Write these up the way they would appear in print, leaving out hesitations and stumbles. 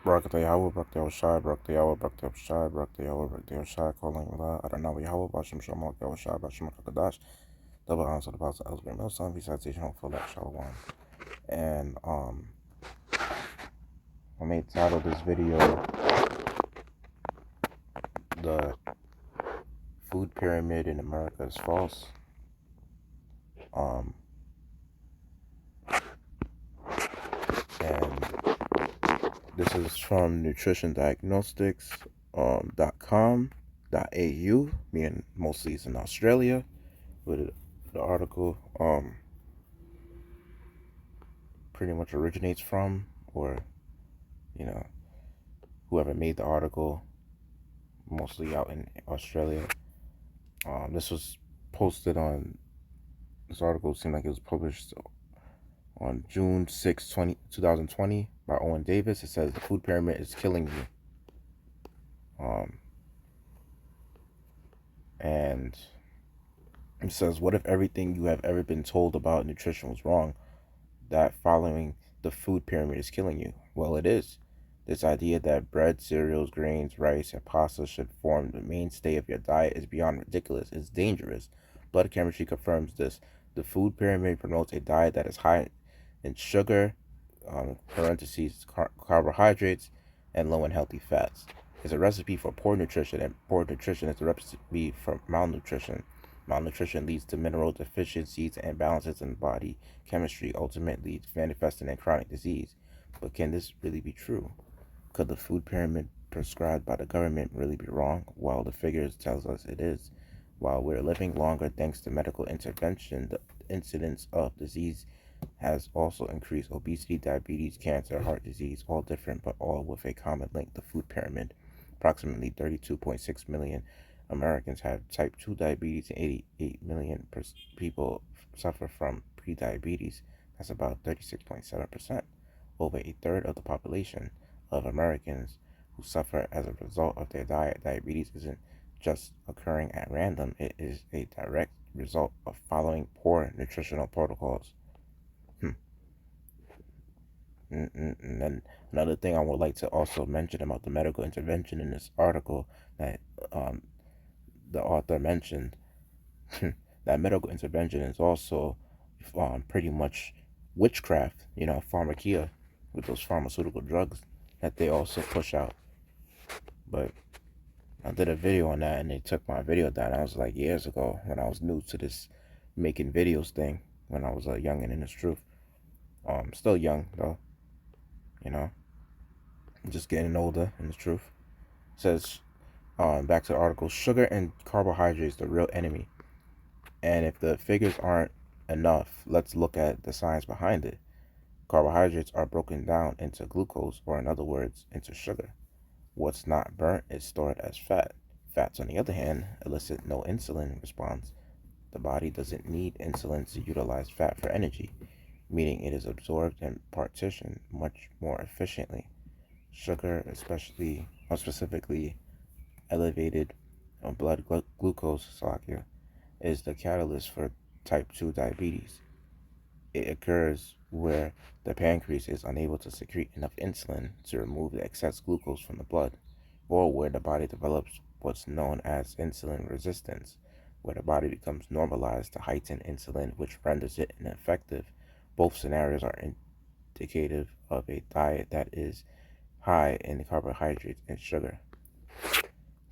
Barak Yahweh, Barak Yahushai, Barak Yahweh, Barak Yahushai, Barak Yahweh, Barak Yahushai, calling Allah, Adonai Yahweh, Bashim Shamak Yahushai, Bashim Kakadash, double honors to the Apostle Elsber Milson, recitation of Full Shalom. And I made title this video, The Food Pyramid in America is False. And this is from nutritiondiagnostics.com.au, meaning mostly it's in Australia, with the article pretty much originates from, or whoever made the article, mostly out in Australia. This was posted on, this article seemed like it was published on June 6, 2020 by Owen Davis. It says the food pyramid is killing you. And it says, what if everything you have ever been told about nutrition was wrong? That following the food pyramid is killing you. Well, it is. This idea that bread, cereals, grains, rice, and pasta should form the mainstay of your diet is beyond ridiculous. It's dangerous. Blood chemistry confirms this. The food pyramid promotes a diet that is high in sugar, carbohydrates, and low in healthy fats. It's a recipe for poor nutrition, and poor nutrition is a recipe for malnutrition. Malnutrition leads to mineral deficiencies and imbalances in body chemistry, ultimately manifesting in chronic disease. But can this really be true? Could the food pyramid prescribed by the government really be wrong, while the figures tells us it is? While we're living longer thanks to medical intervention, the incidence of disease has also increased. Obesity, diabetes, cancer, heart disease, all different but all with a common link, the food pyramid. Approximately 32.6 million Americans have type 2 diabetes and 88 million people suffer from prediabetes. That's about 36.7%. Over a third of the population of Americans who suffer as a result of their diet. Diabetes isn't just occurring at random, it is a direct result of following poor nutritional protocols. And then another thing I would like to also mention about the medical intervention in this article that the author mentioned, that medical intervention is also pretty much witchcraft, pharmakia, with those pharmaceutical drugs that they also push out. But I did a video on that and they took my video down. That was like years ago when I was new to this making videos thing, when I was a youngin' in this truth. Still young though, just getting older in the truth. It says, back to the article, sugar and carbohydrates the real enemy. And if the figures aren't enough, let's look at the science behind it. Carbohydrates are broken down into glucose, or in other words, into sugar. What's not burnt is stored as fat. Fats, on the other hand, elicit no insulin response. The body doesn't need insulin to utilize fat for energy, meaning it is absorbed and partitioned much more efficiently. Sugar, specifically elevated blood glucose, is the catalyst for type 2 diabetes. It occurs where the pancreas is unable to secrete enough insulin to remove the excess glucose from the blood, or where the body develops what's known as insulin resistance, where the body becomes normalized to heighten insulin, which renders it ineffective. Both scenarios are indicative of a diet that is high in carbohydrates and sugar.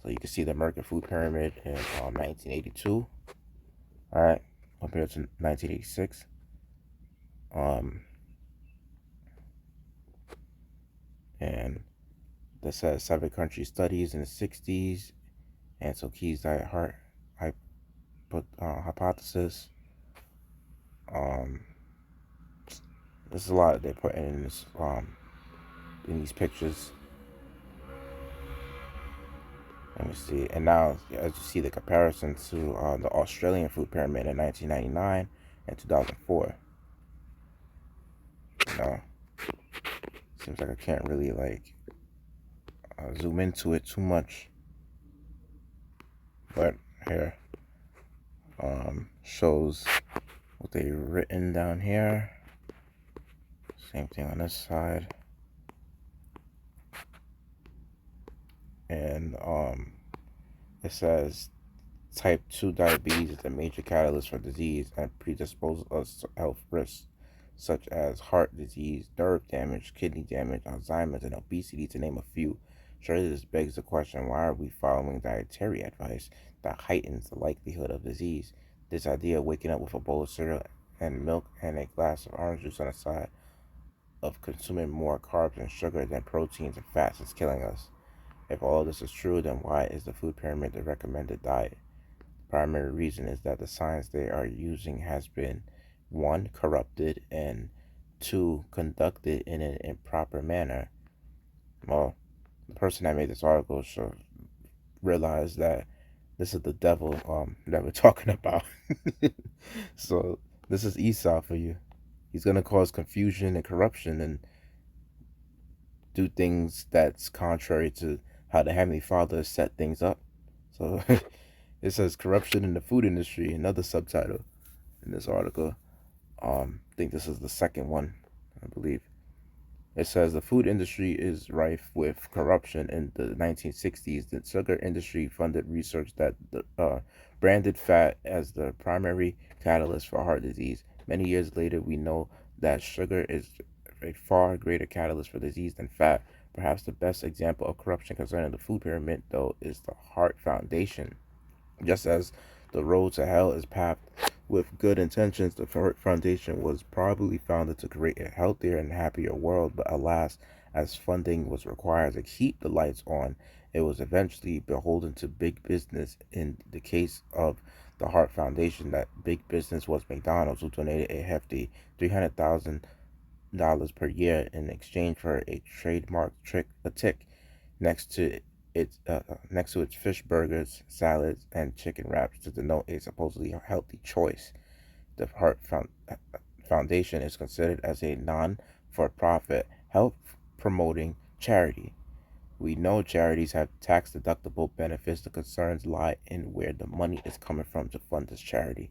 So you can see the American food pyramid in 1982, all right, compared to 1986. And this says 7 country studies in the 60s, and so Key's diet heart hypothesis. There's a lot they put in this in these pictures. Let me see. And now, as you see, the comparison to the Australian food pyramid in 1999 and 2004. Seems like I can't really zoom into it too much. But here shows what they've written down here. Same thing on this side. And it says type 2 diabetes is a major catalyst for disease and predisposes us to health risks such as heart disease, nerve damage, kidney damage, Alzheimer's, and obesity, to name a few. Surely this begs the question, why are we following dietary advice that heightens the likelihood of disease? This idea of waking up with a bowl of cereal and milk and a glass of orange juice on the side of consuming more carbs and sugar than proteins and fats is killing us. If all of this is true, then why is the food pyramid the recommended diet? Primary reason is that the science they are using has been, one, corrupted, and two, conducted in an improper manner. Well, the person that made this article should realize that this is the devil that we're talking about. So this is Esau for you. He's gonna cause confusion and corruption and do things that's contrary to how the Heavenly Father set things up. So it says corruption in the food industry, another subtitle in this article. I think this is the second one, I believe. It says the food industry is rife with corruption. In the 1960s, the sugar industry funded research that branded fat as the primary catalyst for heart disease. Many years later, we know that sugar is a far greater catalyst for disease than fat. Perhaps the best example of corruption concerning the food pyramid, though, is the Heart Foundation. Just as the road to hell is paved with good intentions, the Heart Foundation was probably founded to create a healthier and happier world, but alas, as funding was required to keep the lights on, it was eventually beholden to big business. In the case of the Heart Foundation, that big business was McDonald's, who donated a hefty $300,000 per year in exchange for a trademark tick next to its fish burgers, salads, and chicken wraps to denote a supposedly healthy choice. The Foundation is considered as a non-for-profit health promoting charity. We know charities have tax-deductible benefits. The concerns lie in where the money is coming from to fund this charity,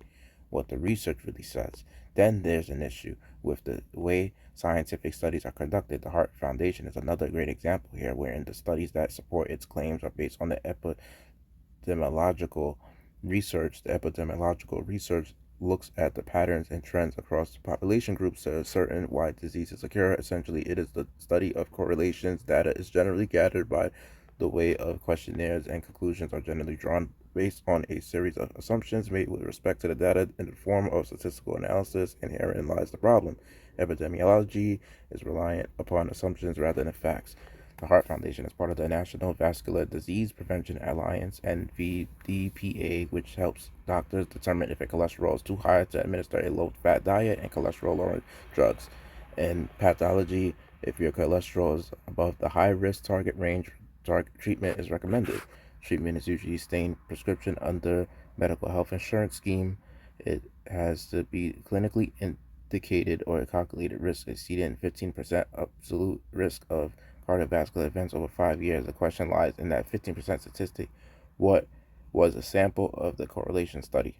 what the research really says. Then there's an issue with the way scientific studies are conducted. The Heart Foundation is another great example here, wherein the studies that support its claims are based on the epidemiological research. The epidemiological research looks at the patterns and trends across population groups to ascertain why diseases occur. Essentially, it is the study of correlations. Data is generally gathered by the way of questionnaires, and conclusions are generally drawn based on a series of assumptions made with respect to the data. In the form of statistical analysis, inherent lies the problem. Epidemiology is reliant upon assumptions rather than facts. The Heart Foundation is part of the National Vascular Disease Prevention Alliance, NVDPA, which helps doctors determine if a cholesterol is too high to administer a low-fat diet and cholesterol-lowering drugs. In pathology, if your cholesterol is above the high-risk target range, treatment is recommended. Treatment is usually staying prescription under medical health insurance scheme. It has to be clinically indicated or a calculated risk exceeding 15% absolute risk of cardiovascular events over 5 years. The question lies in that 15% statistic. What was a sample of the correlation study?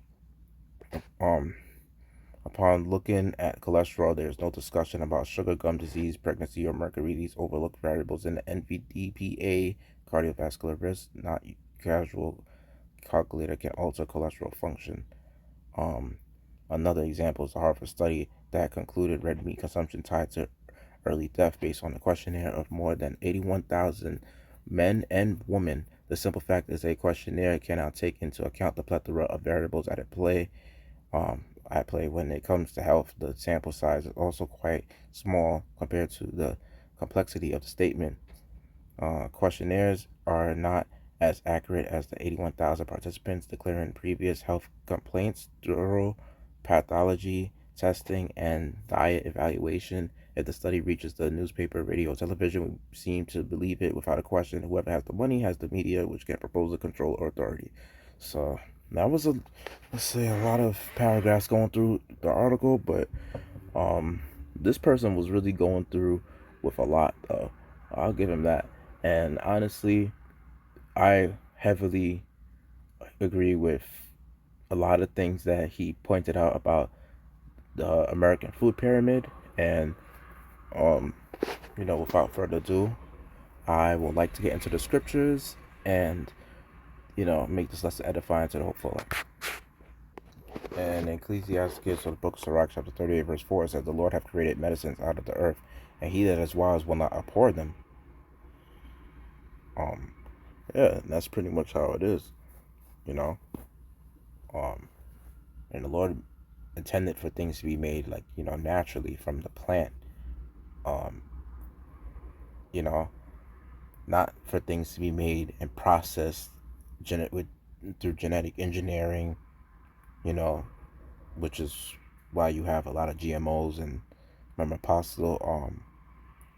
Upon looking at cholesterol, there is no discussion about sugar, gum disease, pregnancy, or mercury. These overlooked variables in the NVDPA cardiovascular risk, not casual calculator, can alter cholesterol function. Another example is the Harvard study that concluded red meat consumption tied to early death based on a questionnaire of more than 81,000 men and women. The simple fact is a questionnaire cannot take into account the plethora of variables at play when it comes to health. The sample size is also quite small compared to the complexity of the statement. Questionnaires are not as accurate as the 81,000 participants declaring previous health complaints, thorough pathology testing, and diet evaluation. If the study reaches the newspaper, radio, television, we seem to believe it without a question. Whoever has the money has the media, which can propose a control or authority. So that was a lot of paragraphs going through the article, but this person was really going through with a lot, though. I'll give him that. And honestly, I heavily agree with a lot of things that he pointed out about the American food pyramid. And without further ado, I would like to get into the scriptures and make this lesson edifying to the hopeful. And Ecclesiastes, or the book of Sirach, chapter 38, verse 4, it says, "The Lord hath created medicines out of the earth, and he that is wise will not abhor them." Um, yeah, and that's pretty much how it is, you know. Um, and the Lord intended for things to be made like naturally from the plant. Um, you know, not for things to be made and processed through genetic engineering. You know, which is why you have a lot of GMOs. And remember, Apostle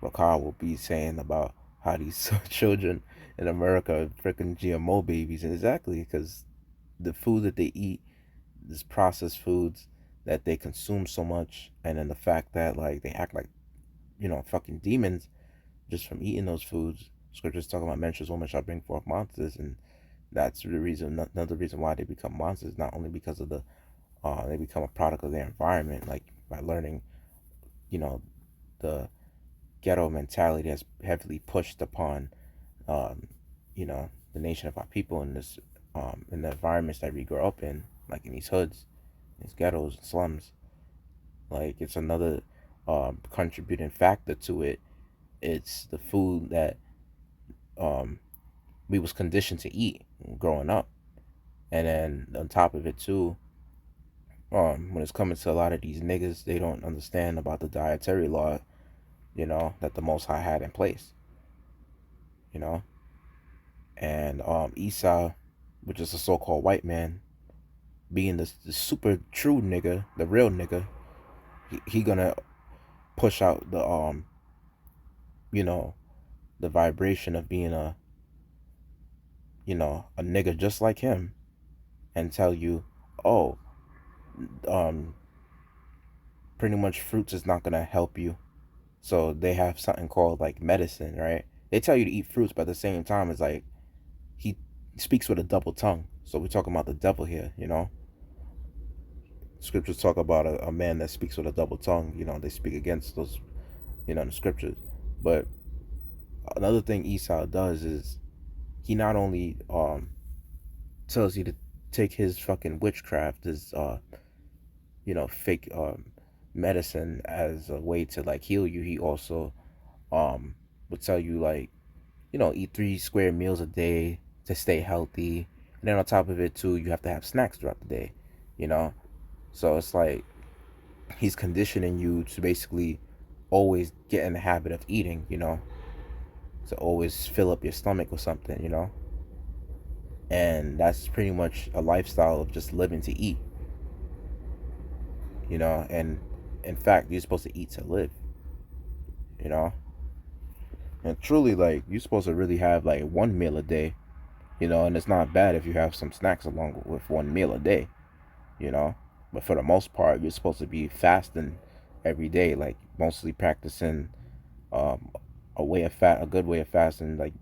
Rakar will be saying about how these children in America are freaking GMO babies, and exactly because the food that they eat, this processed foods that they consume so much, and then the fact that like they act like fucking demons just from eating those foods. Scriptures talk about menstruous women shall bring forth monsters, and that's the reason. Another reason why they become monsters, not only because of the they become a product of their environment, like by learning, you know, the ghetto mentality that's heavily pushed upon, um, the nation of our people in this, in the environments that we grow up in, like in these hoods, these ghettos and slums. Like it's another contributing factor to it. It's the food that um, we was conditioned to eat growing up, and then on top of it too, when it's coming to a lot of these niggas, they don't understand about the dietary law, that the Most High had in place, you know, and Esau, which is a so-called white man, being the super true nigga, the real nigga, he gonna push out the you know, the vibration of being a nigga just like him, and tell you, oh, um, pretty much fruits is not gonna help you. So they have something called like medicine, right? They tell you to eat fruits, but at the same time, it's like he speaks with a double tongue. So we're talking about the devil here, Scriptures talk about a man that speaks with a double tongue. They speak against those, in the scriptures. But another thing Esau does is he not only tells you to take his fucking witchcraft, his fake medicine as a way to like heal you. He also would tell you like eat 3 square meals a day to stay healthy. And then on top of it too, you have to have snacks throughout the day, you know? So it's like he's conditioning you to basically always get in the habit of eating, to always fill up your stomach with something, And that's pretty much a lifestyle of just living to eat, and in fact, you're supposed to eat to live, you know? And truly, like, you're supposed to really have like 1 meal a day, and it's not bad if you have some snacks along with 1 meal a day, you know. But for the most part, you're supposed to be fasting every day, like mostly practicing um, a good way of fasting, like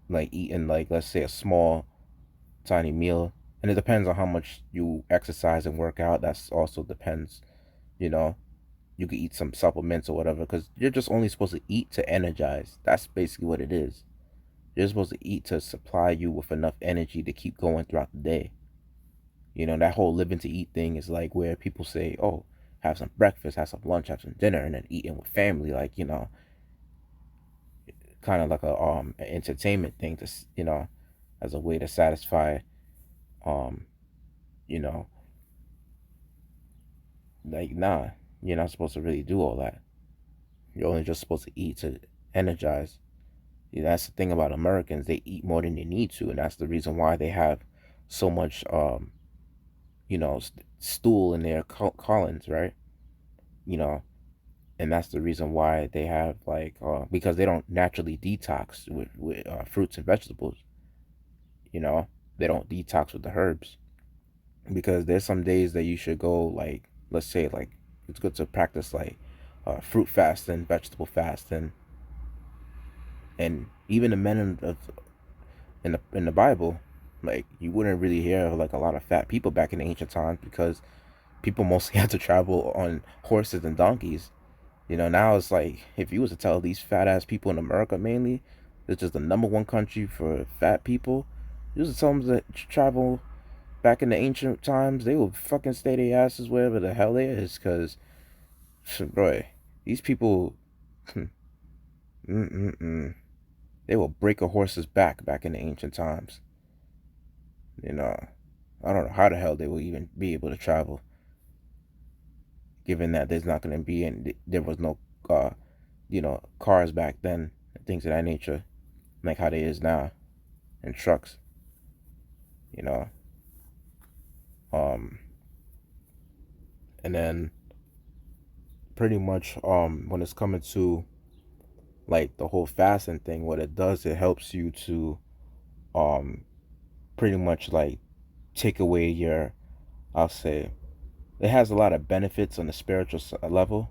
like eating like let's say a small tiny meal, and it depends on how much you exercise and work out. That's also depends, you know. You could eat some supplements or whatever, because you're just only supposed to eat to energize. That's basically what it is. You're supposed to eat to supply you with enough energy to keep going throughout the day. That whole living to eat thing is like where people say, oh, have some breakfast, have some lunch, have some dinner, and then eating with family, like, kind of like a an entertainment thing to, as a way to satisfy, um, you know, like, nah, you're not supposed to really do all that. You're only just supposed to eat to energize. That's the thing about Americans. They eat more than they need to, and that's the reason why they have so much, stool in their colons, right? You know, and that's the reason why they have like because they don't naturally detox with fruits and vegetables. You know, they don't detox with the herbs, because there's some days that you should go like, let's say like it's good to practice like fruit fasting, vegetable fasting, and even the men in the Bible, like you wouldn't really hear of like a lot of fat people back in the ancient times, because people mostly had to travel on horses and donkeys. Now it's like if you was to tell these fat ass people in America mainly, It's just the number one country for fat people. You just tell them to travel back in the ancient times, they will fucking stay their asses wherever the hell they is, cause, bro, these people, they will break a horse's back in the ancient times. You know, I don't know how the hell they will even be able to travel, given that there's not going to be any, there was no, cars back then, things of that nature, like how they is now, and trucks. You know, um, and then pretty much when it's coming to like the whole fasting thing, what it does, it helps you to um pretty much like take away your, I'll say, it has a lot of benefits on the spiritual level,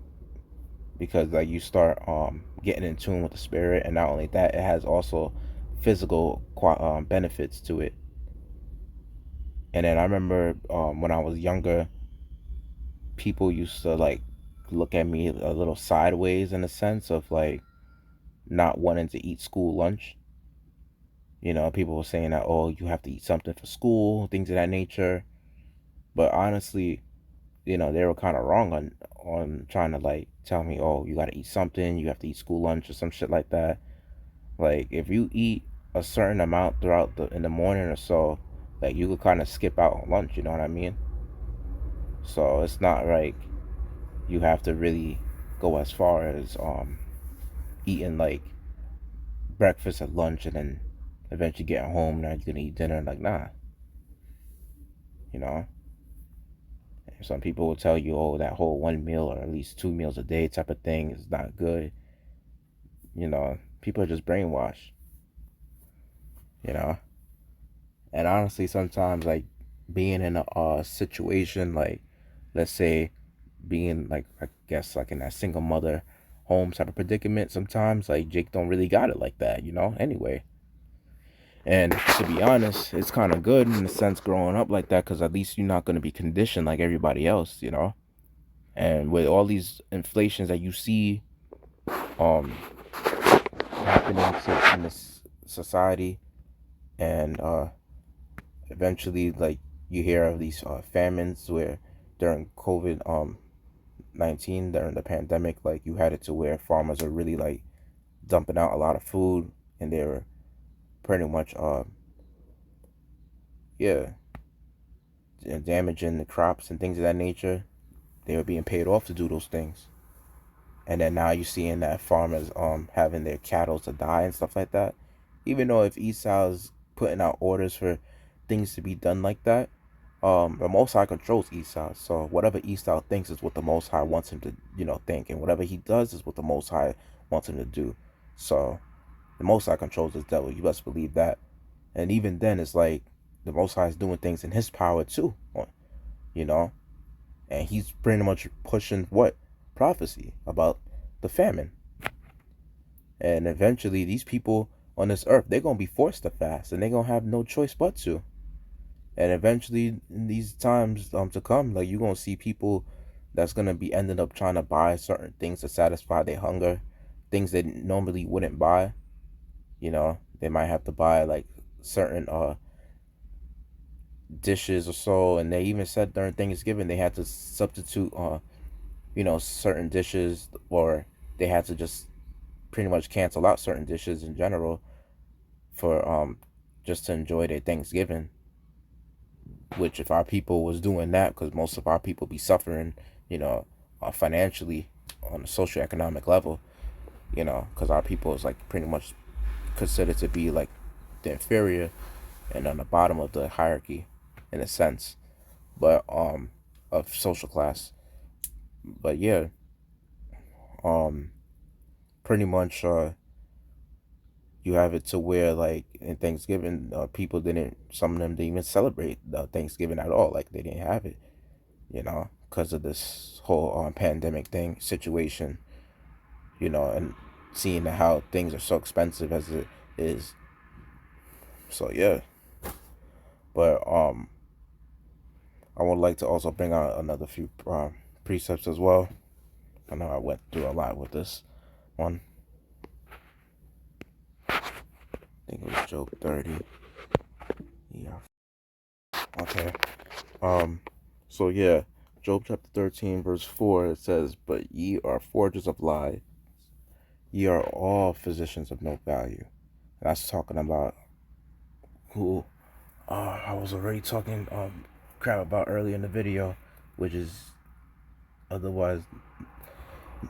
because like you start getting in tune with the spirit, and not only that, it has also physical benefits to it. And then I remember when I was younger, people used to like look at me a little sideways, in a sense of like not wanting to eat school lunch. People were saying that, oh, you have to eat something for school, things of that nature. But honestly, they were kind of wrong on trying to like tell me, oh, you got to eat something, you have to eat school lunch or some shit like that. Like if you eat a certain amount throughout the in the morning or so, like you could kind of skip out on lunch. You know what I mean? So it's not like you have to really go as far as eating like breakfast and lunch and then eventually getting home and now you're gonna eat dinner. Like nah, you know. Some people will tell you, oh, that whole one meal or at least 2 meals a day type of thing is not good. People are just brainwashed, you know. And honestly, sometimes like being in a situation like, let's say, being like, I guess like in that single mother home type of predicament, sometimes like Jake don't really got it like that, anyway. And to be honest, it's kind of good in the sense growing up like that, because at least you're not going to be conditioned like everybody else. And with all these inflations that you see um happening in this society, and eventually like you hear of these famines where during COVID 19, during the pandemic, like you had it to where farmers are really like dumping out a lot of food, and they were pretty much yeah, damaging the crops and things of that nature. They were being paid off to do those things. And then now you're seeing that farmers having their cattle to die and stuff like that. Even though if Esau's putting out orders for things to be done like that, the Most High controls Esau. So whatever Esau thinks is what the Most High wants him to, think, and whatever he does is what the Most High wants him to do. So the Most High controls the devil. You best believe that. And even then, it's like the Most High is doing things in His power too, you know. And He's pretty much pushing what prophecy about the famine. And eventually, these people on this earth, they're gonna be forced to fast, and they're gonna have no choice but to. And eventually, in these times to come, like you're gonna see people that's gonna be ending up trying to buy certain things to satisfy their hunger, things they normally wouldn't buy. They might have to buy like certain dishes or so, and they even said during Thanksgiving they had to substitute certain dishes, or they had to just pretty much cancel out certain dishes in general for just to enjoy their Thanksgiving. Which if our people was doing that, because most of our people be suffering, financially on a socioeconomic level, because our people is like pretty much considered to be like the inferior and on the bottom of the hierarchy, in a sense, but of social class. But yeah, um, pretty much you have it to where like in Thanksgiving, people didn't, some of them didn't even celebrate Thanksgiving at all. Like they didn't have it, because of this whole pandemic thing situation, and seeing how things are so expensive as it is. So yeah, but I would like to also bring out another few precepts as well. I know I went through a lot with this one. think it was Job 30. Yeah. Okay. So yeah, Job chapter 13, verse 4, it says, "But ye are forgers of lies, ye are all physicians of no value." And that's talking about who I was already talking crap about earlier in the video, which is otherwise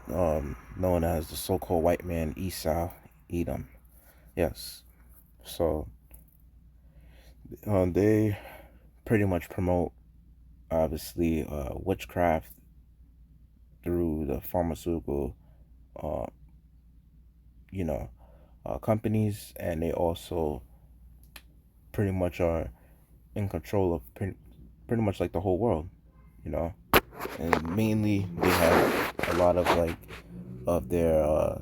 known as the so-called white man Esau, Edom. Yes. So they pretty much promote obviously witchcraft through the pharmaceutical uh, you know companies, and they also pretty much are in control of pretty much like the whole world, you know. And mainly they have a lot of like of their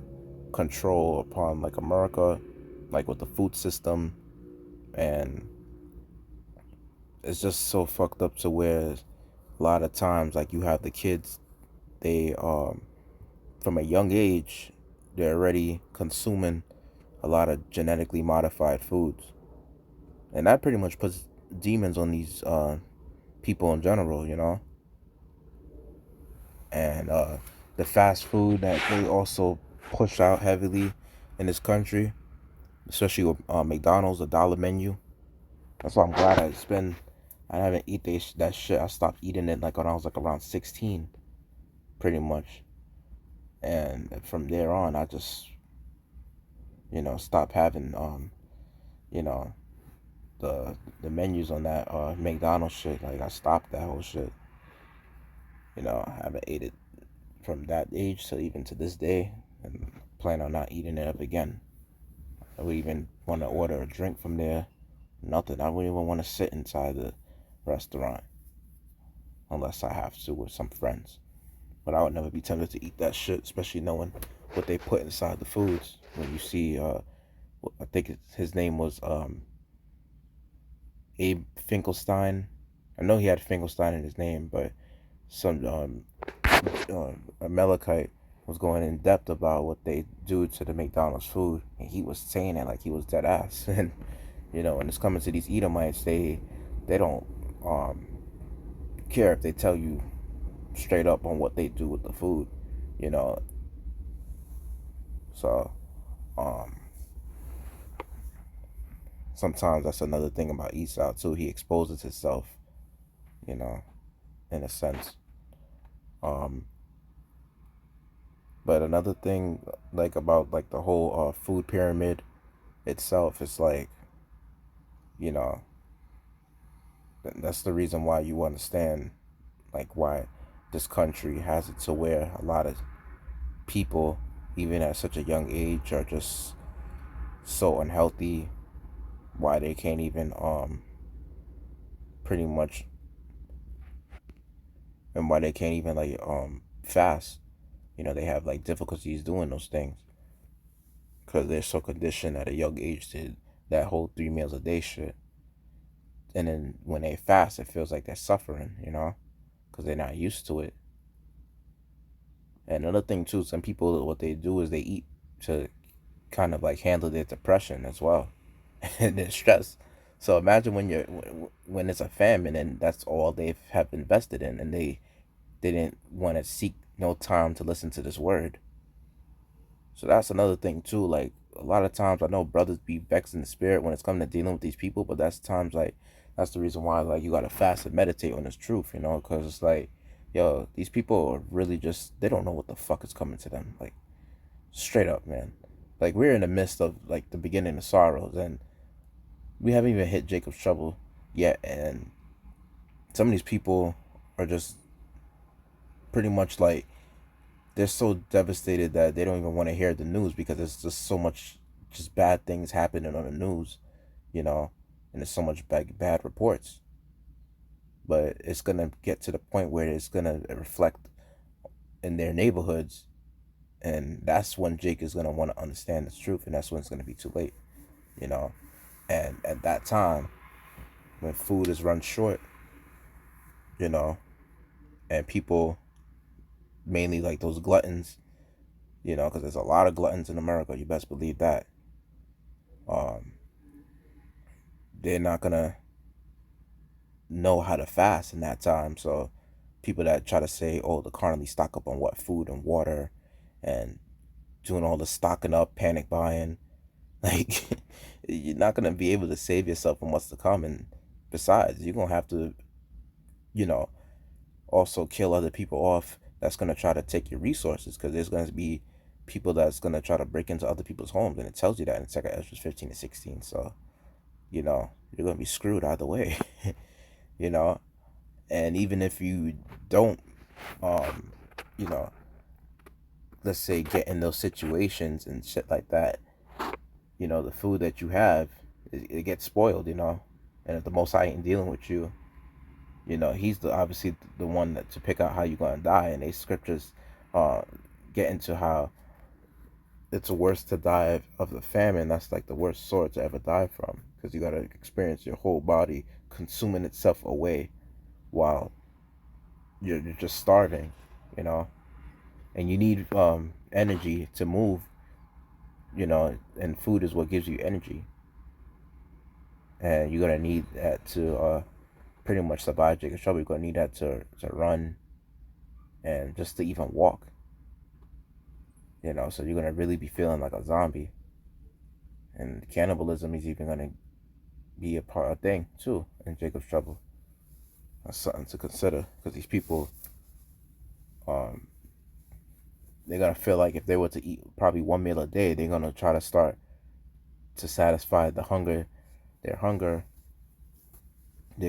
control upon like America, like with the food system, and it's just so fucked up to where a lot of times like you have the kids, they from a young age they're already consuming a lot of genetically modified foods, and that pretty much puts demons on these people in general, you know. And the fast food that they also push out heavily in this country, especially with McDonald's, the dollar menu. That's why I'm glad I haven't eaten that shit. I stopped eating it like when I was like around 16, pretty much. And from there on, I just, stopped having, you know, the menus on that McDonald's shit. Like I stopped that whole shit. I haven't ate it from that age to even to this day, and plan on not eating it up again. I would even want to order a drink from there. Nothing. I wouldn't even want to sit inside the restaurant unless I have to with some friends. But I would never be tempted to eat that shit, especially knowing what they put inside the foods. When you see, I think his name was Abe Finkelstein. I know he had Finkelstein in his name, but some Amalekite was going in depth about what they do to the McDonald's food, and he was saying it like he was dead ass. And when it's coming to these Edomites, they don't care if they tell you straight up on what they do with the food, you know. So sometimes that's another thing about Esau too. He exposes himself, you know, in a sense. But another thing, like about like the whole food pyramid itself, is like, you know, that's the reason why you understand, like why this country has it to where a lot of people, even at such a young age, are just so unhealthy. Why they can't even pretty much, and why they can't even like fast. They have like difficulties doing those things because they're so conditioned at a young age to that whole 3 meals a day shit. And then when they fast, it feels like they're suffering, because they're not used to it. And another thing too, some people, what they do is they eat to kind of like handle their depression as well and their stress. So imagine when it's a famine and that's all they have invested in, and they didn't want to seek no time to listen to this word. So that's another thing too. Like a lot of times, I know brothers be vexed in the spirit when it's coming to dealing with these people, but that's the reason why like you gotta fast and meditate on this truth, because it's like, yo, these people are really just, they don't know what the fuck is coming to them, like straight up, man. Like we're in the midst of like the beginning of sorrows, and we haven't even hit Jacob's trouble yet, and some of these people are just pretty much like, they're so devastated that they don't even want to hear the news because there's just so much just bad things happening on the news, and there's so much bad reports. But it's gonna get to the point where it's gonna reflect in their neighborhoods, and that's when Jake is gonna want to understand the truth, and that's when it's gonna be too late, you know. And at that time, when food is run short, you know, and people, mainly like those gluttons, because there's a lot of gluttons in America. You best believe that. they're not gonna know how to fast in that time. So people that try to say, oh, the carnally stock up on what food and water and doing all the stocking up, panic buying, like you're not gonna be able to save yourself from what's to come. And besides, you're gonna have to, you know, also kill other people off that's gonna try to take your resources, because there's gonna be people that's gonna try to break into other people's homes, and it tells you that in 2nd Esdras 15 to 16. So you're gonna be screwed either way. you know and even if you don't, um you know let's say, get in those situations and shit like that, the food that you have, it gets spoiled. And if the Most High ain't dealing with you, he's obviously the one to pick out how you're gonna die. And these scriptures uh get into how it's worse to die of the famine. That's like the worst sort to ever die from, because you gotta experience your whole body consuming itself away while you're just starving, you know, and you need energy to move, and food is what gives you energy, and you're gonna need that to pretty much survive Jacob's trouble. You're gonna need that to run and just to even walk, so you're gonna really be feeling like a zombie, and cannibalism is even gonna be a thing too in Jacob's trouble. That's something to consider, because these people, um, they're gonna feel like if they were to eat probably one meal a day, they're gonna try to start to satisfy their hunger. They're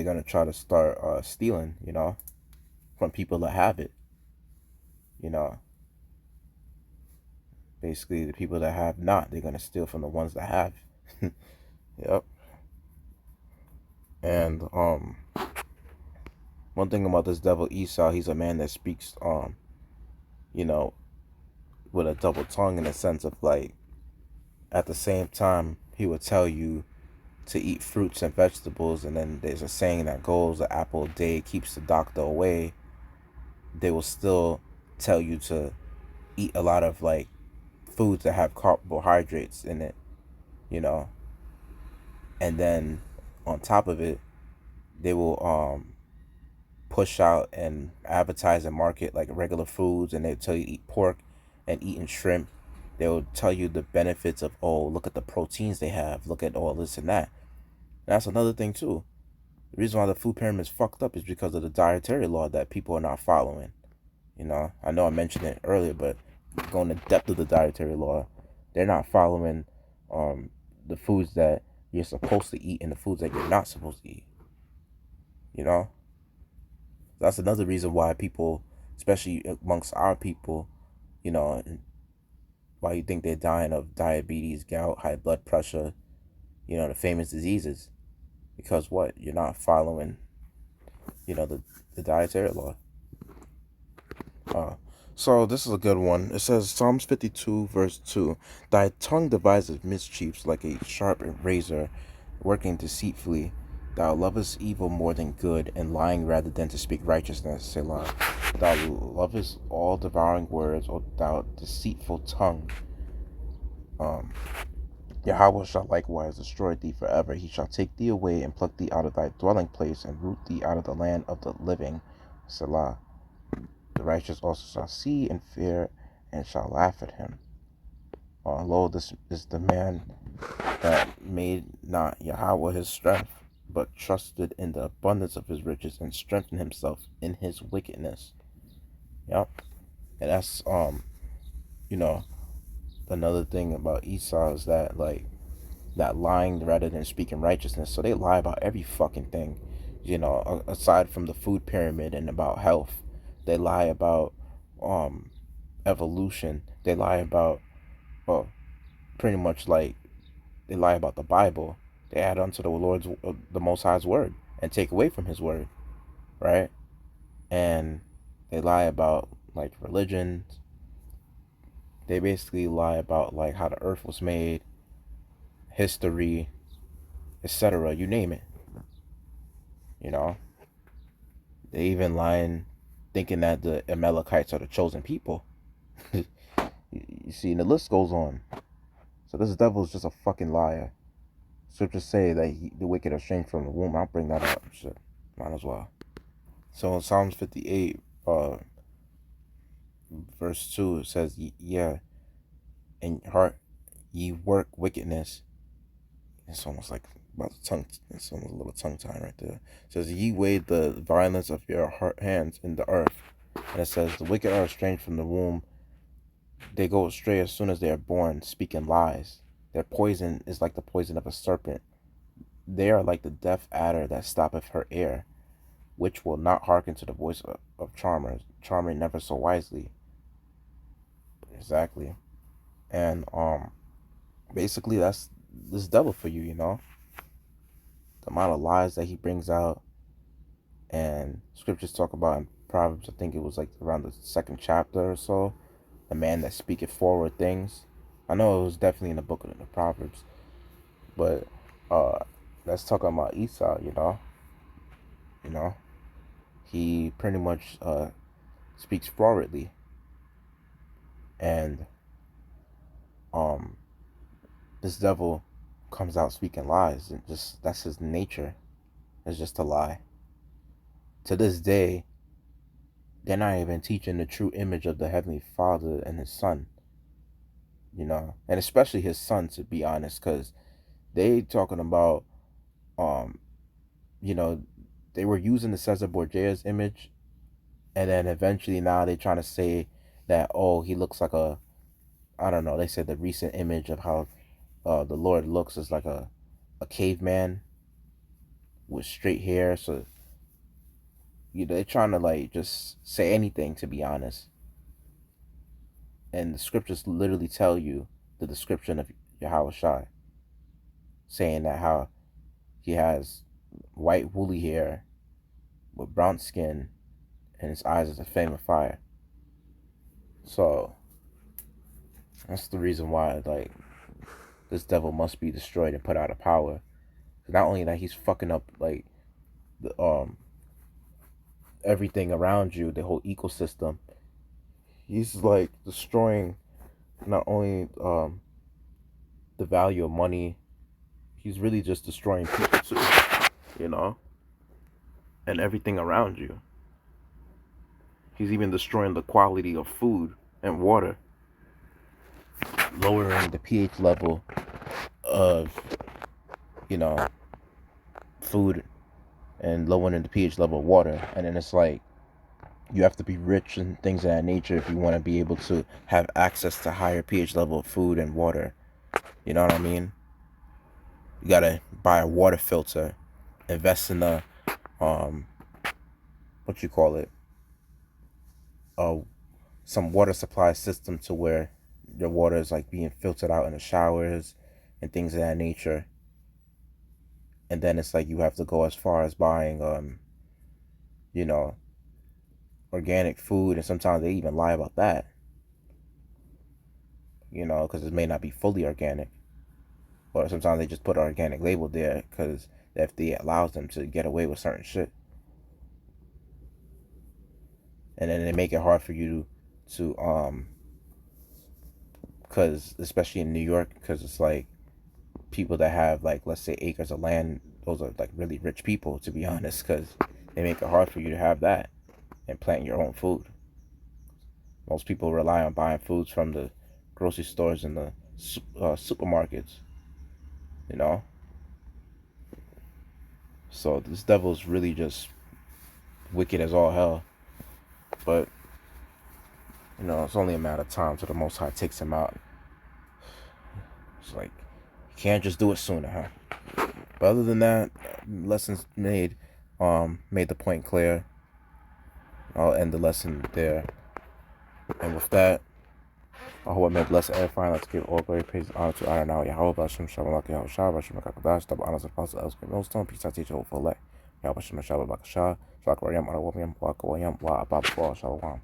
gonna try to start stealing, from people that have it. You know, basically the people that have not, they're gonna steal from the ones that have. Yep. And one thing about this devil Esau, he's a man that speaks you know, with a double tongue, in the sense of, like, at the same time he would tell you to eat fruits and vegetables, and then there's a saying that goes, "An apple a day keeps the doctor away." They will still tell you to eat a lot of, like, foods that have carbohydrates in it, you know, and then on top of it, they will push out and advertise and market like regular foods, and they tell you to eat pork and eating shrimp. They will tell you the benefits of, oh, look at the proteins they have, look at all this and that. And that's another thing too. The reason why the food pyramid is fucked up is because of the dietary law that people are not following. I know I mentioned it earlier, but going to depth of the dietary law, they're not following the foods that you're supposed to eat and the foods that you're not supposed to eat. That's another reason why people, especially amongst our people, you know, why you think they're dying of diabetes, gout, high blood pressure, the famous diseases. Because what? You're not following, the dietary law. Uh, so this is a good one. It says, Psalms 52 verse 2, "Thy tongue devises mischiefs like a sharp razor, working deceitfully. Thou lovest evil more than good, and lying rather than to speak righteousness. Selah. Thou lovest all devouring words, O thou deceitful tongue. Um, Yahweh shall likewise destroy thee forever. He shall take thee away and pluck thee out of thy dwelling place, and root thee out of the land of the living. Selah. The righteous also shall see and fear, and shall laugh at him. Lo, this is the man that made not Yahweh his strength, but trusted in the abundance of his riches, and strengthened himself in his wickedness." Yep. And that's another thing about Esau is that, like, that lying rather than speaking righteousness. So they lie about every fucking thing, aside from the food pyramid and about health. They lie about evolution. They lie about, well, pretty much, like, they lie about the Bible. They add onto the Most High's word, and take away from his word, right? And they lie about, like, religion. They basically lie about, like, how the earth was made, history, etc. You name it. They even lying, thinking that the Amalekites are the chosen people. You see, and the list goes on. So this devil is just a fucking liar. Scriptures say that the wicked are estranged from the womb. I'll bring that up. Shit, might as well. So in Psalms 58, verse 2, it says, yeah, in heart ye work wickedness. It's almost like about the tongue. It's almost a little tongue tie right there. It says, ye weigh the violence of your hands in the earth. And it says, the wicked are estranged from the womb. They go astray as soon as they are born, speaking lies. Their poison is like the poison of a serpent. They are like the deaf adder that stoppeth her ear, which will not hearken to the voice of charmers, charming never so wisely. Exactly. And basically that's this devil for you, you know. The amount of lies that he brings out, and scriptures talk about in Proverbs, I think it was like around the 2nd chapter or so, the man that speaketh forward things. I know it was definitely in the book of the Proverbs, but that's talking about Esau, you know. He pretty much speaks forwardly, and this devil comes out speaking lies, and just that's his nature, is just to lie. To this day, they're not even teaching the true image of the Heavenly Father and His Son, you know, and especially His Son, to be honest, because they talking about, you know, they were using the Caesar Borgia's image, and then eventually now they're trying to say that, oh, he looks like a, I don't know, they said the recent image of how the Lord looks is like a caveman with straight hair. So, you know, they're trying to like just say anything, to be honest. And the scriptures literally tell you the description of Yahweh Shai, saying that how he has white woolly hair with brown skin, and his eyes is a flame of fire. So that's the reason why, like, this devil must be destroyed and put out of power. Not only that, he's fucking up like the everything around you, the whole ecosystem. He's like destroying not only the value of money, he's really just destroying people too, you know, and everything around you. He's even destroying the quality of food and water, lowering the pH level of, you know, food, and lowering the pH level of water. And then it's like, you have to be rich and things of that nature if you want to be able to have access to higher pH level of food and water. You know what I mean? You gotta buy a water filter, invest in a what you call it, some water supply system to where your water is like being filtered out in the showers and things of that nature. And then it's like you have to go as far as buying you know, organic food, and sometimes they even lie about that, you know, because it may not be fully organic. Or sometimes they just put an organic label there because the FDA allows them to get away with certain shit. And then they make it hard for you to because especially in New York, because it's like people that have like, let's say, acres of land, those are like really rich people, to be honest, because they make it hard for you to have that and plant your own food. Most people rely on buying foods from the grocery stores and the supermarkets, you know. So this devil's really just wicked as all hell. But, you know, it's only a matter of time till the Most High takes him out. It's like, you can't just do it sooner, huh? But other than that, lessons made the point clear. I'll end the lesson there. And with that, I hope I made blessed and edifying. Let's give all glory, praise, and honor to Adonai Yahweh, Bashem Shalom, Yahweh Shah, Bashem Kakadash, double honors and apostle, Elsker Millstone, peace I teach you for elect. Yahweh Bashem Shalom, Bakashah, Shalak Rayam, Arawamiam, Wakawayam, Wa Abab, Shalom.